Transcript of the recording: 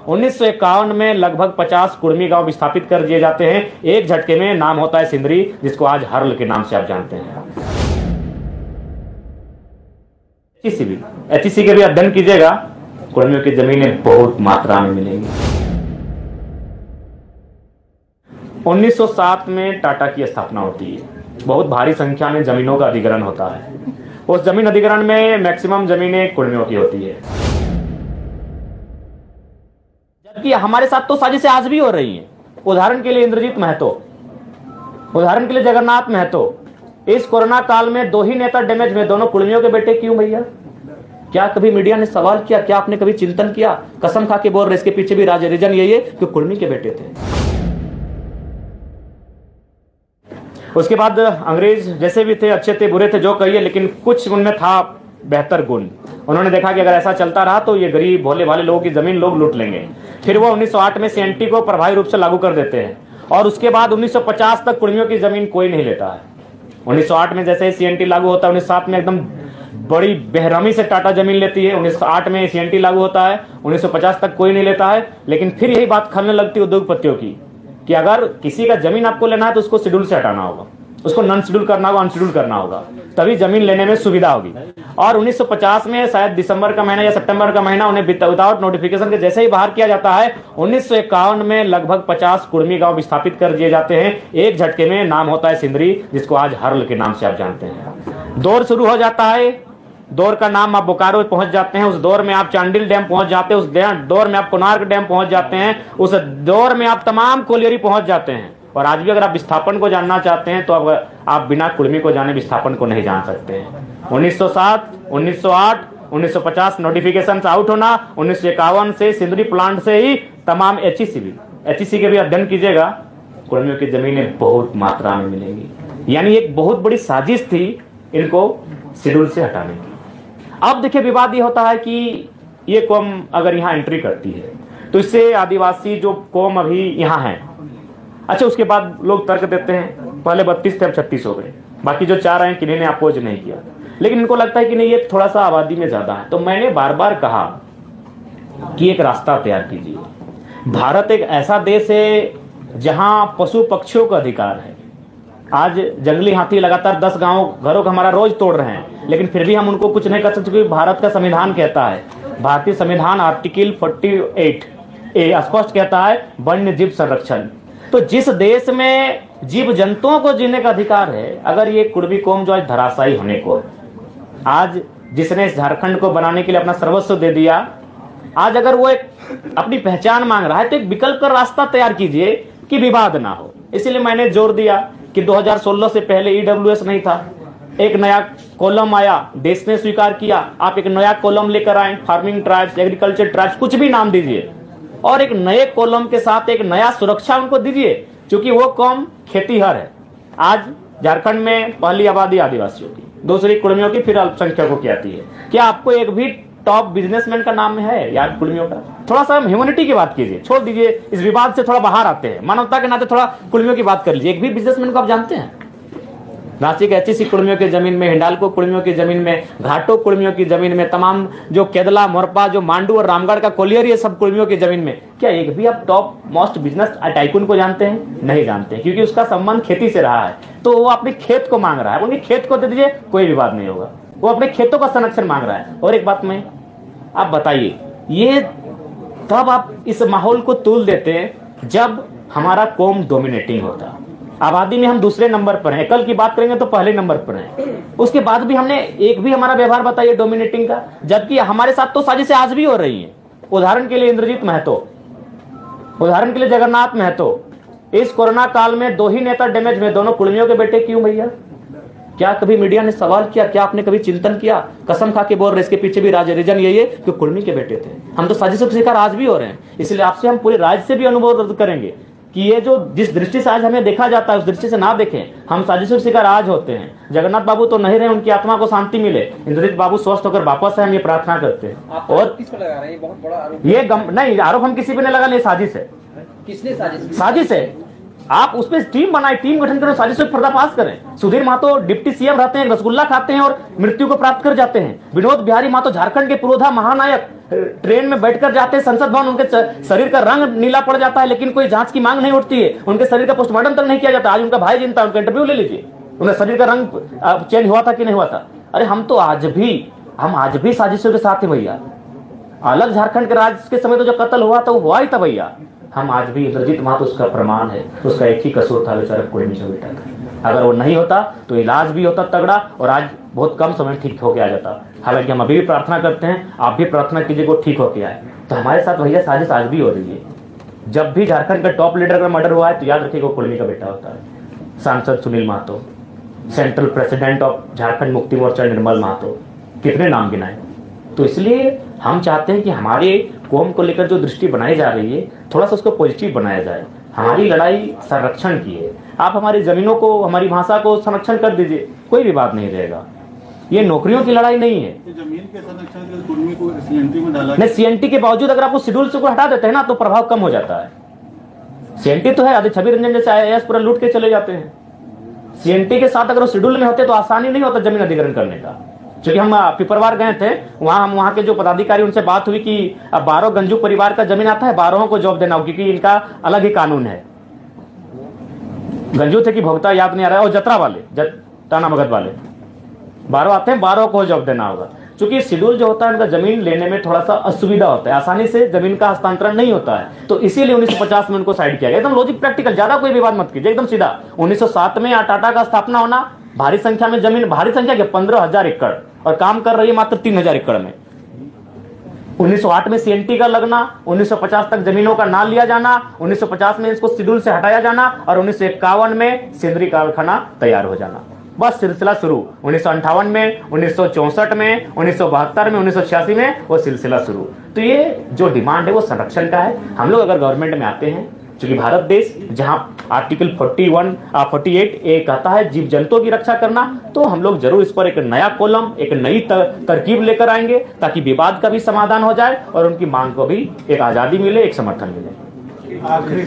1951 में लगभग 50 कुर्मी गांव विस्थापित कर दिए जाते हैं एक झटके में। नाम होता है सिंदरी, जिसको आज हर्ल के नाम से आप जानते हैं। एचईसी के भी अध्ययन कीजिएगा, कुर्मियों की जमीनें बहुत मात्रा में मिलेंगी। 1907 में टाटा की स्थापना होती है। बहुत भारी संख्या में जमीनों का अधिग्रहण होता है। उस जमीन अधिग्रहण में मैक्सिमम जमीनें कुर्मियों की होती है, जबकि हमारे साथ तो साजिशें आज भी हो रही हैं। उदाहरण के लिए इंद्रजीत महतो, उदाहरण के लिए जगन्नाथ महतो। इस कोरोना काल में 2 ही नेता डैमेज में, दोनों कुर्मियों के बेटे क्यों भैया? क्या कभी मीडिया ने सवाल किया? क्या आपने कभी चिंतन किया? कसम खा के बोल रहे, इसके पीछे भी रीजन यही है कि कुर्मी के बेटे थे। उसके बाद अंग्रेज जैसे भी थे, अच्छे थे बुरे थे जो कहिए, लेकिन कुछ उनमें था बेहतर गुण। उन्होंने देखा कि अगर ऐसा चलता रहा तो ये गरीब भोले भाले लोगों की जमीन लोग लूट लेंगे। फिर वो 1908 में सीएनटी को प्रभावी रूप से लागू कर देते हैं और उसके बाद 1950 तक कुर्मियों की जमीन कोई नहीं लेता है। 1908 में जैसे सीएनटी लागू होता है, 1907 में एकदम बड़ी बेरहमी से टाटा जमीन लेती है। 1908 में सीएनटी लागू होता है, 1950 तक कोई नहीं लेता है। लेकिन फिर यही बात खलने लगती है उद्योगपतियों की कि अगर किसी का जमीन आपको लेना है तो उसको शेड्यूल से हटाना होगा, उसको नॉन शेड्यूल करना होगा, अनशेड्यूल करना होगा, तभी जमीन लेने में सुविधा होगी। और 1950 में शायद दिसंबर का महीना या सितंबर का महीना उन्हें विदाउट नोटिफिकेशन के जैसे ही बाहर किया जाता है, 1951 में लगभग 50 कुर्मी गांव विस्थापित कर दिए जाते हैं एक झटके में। नाम होता है सिंदरी, जिसको आज हर्ल के नाम से आप जानते हैं। दौर शुरू हो जाता है, दौर का नाम आप बोकारो पहुंच जाते हैं, उस दौर में आप चांडिल डैम पहुंच जाते हैं, उस दौर में आप कोणार्क डैम पहुंच जाते हैं, उस दौर में आप तमाम कोलियरी पहुंच जाते हैं। और आज भी अगर आप विस्थापन को जानना चाहते हैं तो आप बिना कुर्मी को जाने विस्थापन को नहीं जान सकते हैं। 1907, 1908, 1950 नोटिफिकेशन आउट होना, 1951 से सिंदरी प्लांट से ही तमाम एचईसी के भी अध्ययन कीजिएगा, कुर्मियों की जमीनें बहुत मात्रा में मिलेंगी। यानी एक बहुत बड़ी साजिश थी इनको शेड्यूल से हटाने की। अब देखिए विवाद ये होता है कि ये कौम अगर यहाँ एंट्री करती है तो इससे आदिवासी जो कौम अभी यहाँ है, अच्छा उसके बाद लोग तर्क देते हैं पहले 32 थे अब 36 हो गए, बाकी जो 4 हैं किन्हीं ने अपोज नहीं किया, लेकिन इनको लगता है कि नहीं ये थोड़ा सा आबादी में ज्यादा है। तो मैंने बार बार कहा कि एक रास्ता तैयार कीजिए। भारत एक ऐसा देश है जहां पशु पक्षियों का अधिकार है। आज जंगली हाथी लगातार 10 घरों का हमारा रोज तोड़ रहे हैं, लेकिन फिर भी हम उनको कुछ नहीं कर सकते क्योंकि भारत का संविधान कहता है, भारतीय संविधान आर्टिकल 48 स्पष्ट कहता है वन्य जीव संरक्षण। तो जिस देश में जीव जंतुओं को जीने का अधिकार है, अगर ये कुर्मी कौम जो आज धराशायी होने को, आज जिसने झारखंड को बनाने के लिए अपना सर्वस्व दे दिया, आज अगर वो एक अपनी पहचान मांग रहा है तो एक विकल्प का रास्ता तैयार कीजिए कि विवाद ना हो। इसीलिए मैंने जोर दिया कि 2016 से पहले ईडब्ल्यूएस नहीं था, एक नया कॉलम आया, देश ने स्वीकार किया, आप एक नया कॉलम लेकर आए, फार्मिंग ट्राइब्स, एग्रीकल्चर ट्राइब्स, कुछ भी नाम दीजिए, और एक नए कॉलम के साथ एक नया सुरक्षा उनको दीजिए, क्योंकि वो कौम खेतीहर है। आज झारखंड में पहली आबादी आदिवासियों की, दूसरी कुर्मियों की, फिर अल्पसंख्यकों की आती है। क्या आपको एक भी टॉप बिजनेसमैन का नाम है यार कुर्मियों का? थोड़ा सा ह्यूमैनिटी की बात कीजिए, छोड़ दीजिए इस विवाद से, थोड़ा बाहर आते हैं, मानवता के नाते थोड़ा कुर्मियों की बात कर लीजिए। एक भी बिजनेसमैन को आप जानते हैं? रांची के एचईसी कुर्मियों की जमीन में, हिंडाल्को कुर्मियों की जमीन में, घाटो कुर्मियों की जमीन में, तमाम जो केदला, मोरपा, जो मांडू और रामगढ़ का कोलियरी है, सब कुर्मियों की जमीन में। क्या एक भी आप टॉप मोस्ट बिजनेस टाइकून को जानते हैं? नहीं जानते, क्योंकि उसका संबंध खेती से रहा है। तो वो अपने खेत को मांग रहा है, उनके खेत को दे दीजिए, कोई विवाद नहीं होगा। वो अपने खेतों का संरक्षण मांग रहा है। और एक बात में आप बताइए, ये तब आप इस माहौल को तूल देते हैं जब हमारा कौम डोमिनेटिंग होता। आबादी में हम दूसरे नंबर पर हैं, एकल की बात करेंगे तो पहले नंबर पर हैं। उसके बाद भी हमने एक भी हमारा व्यवहार बताइए डोमिनेटिंग का, जबकि हमारे साथ तो साजिशें आज भी हो रही हैं। उदाहरण के लिए इंद्रजीत महतो, उदाहरण के लिए जगन्नाथ महतो। इस कोरोना काल में 2 ही नेता डैमेज में, दोनों कुर्मियों के बेटे क्यों भैया? क्या कभी मीडिया ने सवाल किया? क्या आपने कभी चिंतन किया? कसम खा के बोल रहे, इसके पीछे भी रीजन यही है कि कुर्मी के बेटे थे। हम तो साजिशों के शिकार आज भी हो रहे हैं। इसलिए आपसे हम पूरे राज्य से भी अनुरोध करेंगे कि ये जो जिस दृष्टि से आज हमें देखा जाता है उस दृष्टि से ना देखें। हम साजिशों के शिकार आज होते हैं। जगन्नाथ बाबू तो नहीं रहे, उनकी आत्मा को शांति मिले, इंद्रजीत बाबू स्वस्थ होकर वापस आए, हम ये प्रार्थना करते हैं। और किस पर लगा रहे हैं? बहुत बड़ा आरोप। ये नहीं, आरोप हम किसी पे नहीं लगा, नहीं, साजिश है। किसने साजिश? साजिश है। आप उस पर टीम बनाए, टीम गठन करें, साजिश पर पर्दाफाश करें। सुधीर महतो डिप्टी सीएम रहते हैं, रसगुल्ला खाते हैं और मृत्यु को प्राप्त कर जाते हैं। विनोद बिहारी महतो झारखंड के पुरोधा महानायक ट्रेन में बैठकर जाते हैं संसद भवन, उनके शरीर का रंग नीला पड़ जाता है, लेकिन कोई जांच की मांग नहीं उठती है, उनके शरीर का पोस्टमार्टम तक नहीं किया जाता। आज उनका भाई जिनता, उनका इंटरव्यू ले लीजिए, उनका शरीर का रंग चेंज हुआ था कि नहीं हुआ था। अरे हम आज भी साजिशों के साथ हैं भैया। अलग झारखंड के राज्य के समय तो जो कत्ल हुआ था वो हुआ ही था भैया। हम आज भी, इंद्रजीत महतो उसका प्रमाण है, उसका एक ही कसूर था, बेचारा कोई नहीं बेटा था। अगर वो नहीं होता तो इलाज भी होता तगड़ा और आज बहुत कम समय ठीक होके आ जाता। हालांकि हम अभी भी प्रार्थना करते हैं, आप भी प्रार्थना कीजिए वो ठीक होके आए। तो हमारे साथ भैया साजिश आज भी हो रही है। जब भी झारखंड का टॉप लीडर का मर्डर हुआ है तो याद रखिए वो कुर्मी का बेटा होता है। सांसद Sunil Mahato, central president of Jharkhand Mukti Morcha निर्मल महतो, कितने नाम गिनाए। तो इसलिए हम चाहते हैं कि हमारे कौम को लेकर जो दृष्टि बनाई जा रही है थोड़ा सा उसको पॉजिटिव बनाया जाए। हमारी लड़ाई संरक्षण की है। आप हमारी जमीनों को, हमारी भाषा को संरक्षण कर दीजिए, कोई भी बात नहीं रहेगा। ये नौकरियों की लड़ाई नहीं है। जमीन के संरक्षण के कुर्मी को सीएनटी में डाला नहीं, सीएनटी के बावजूद अगर आपको शेड्यूल से को हटा देते हैं ना तो प्रभाव कम हो जाता है। सीएनटी तो है, आदि छवि रंजन जैसे IAS पूरा लूट के चले जाते हैं। सीएनटी के साथ अगर वो शेड्यूल में होते तो आसानी नहीं होता जमीन अधिग्रहण करने का। क्योंकि हम पिपरवार गए थे, वहां के जो पदाधिकारी उनसे बात हुई कि अब 12 गंजू परिवार का जमीन आता है, 12 को जॉब देना हो, क्योंकि इनका अलग ही कानून है। गंजू थे कि भोगता याद नहीं आ रहा है, और जतरा वाले, टाना भगत वाले 12 आते हैं, 12 को जॉब देना होगा। क्योंकि शेड्यूल जो होता है उनका जमीन लेने में थोड़ा सा असुविधा होता है, आसानी से जमीन का हस्तांतरण नहीं होता है। तो इसीलिए 1950 में उनको साइड किया गया। एकदम लॉजिक प्रैक्टिकल, ज्यादा कोई विवाद मत कीजिए, एकदम सीधा। 1907 में टाटा का स्थापना होना, भारी संख्या में जमीन, भारी संख्या के 15,000 एकड़, और काम कर रही है मात्र 3,000 एकड़ में। 1908 में सीएनटी का लगना, 1950 तक जमीनों का ना लिया जाना, 1950 में इसको शेड्यूल से हटाया जाना और 1951 में सेंद्रीय कारखाना तैयार हो जाना। बस सिलसिला शुरू। 1958 में, 1964 में, 1972 में, 1986 में वो सिलसिला शुरू। तो ये जो डिमांड है वो संरक्षण का है। हम लोग अगर गवर्नमेंट में आते हैं, क्योंकि भारत देश जहां आर्टिकल 48 ए कहता है जीव जंतुओं की रक्षा करना, तो हम लोग जरूर इस पर एक नया कॉलम, एक नई तरकीब लेकर आएंगे ताकि विवाद का भी समाधान हो जाए और उनकी मांग को भी एक आजादी मिले, एक समर्थन मिले। आखिरी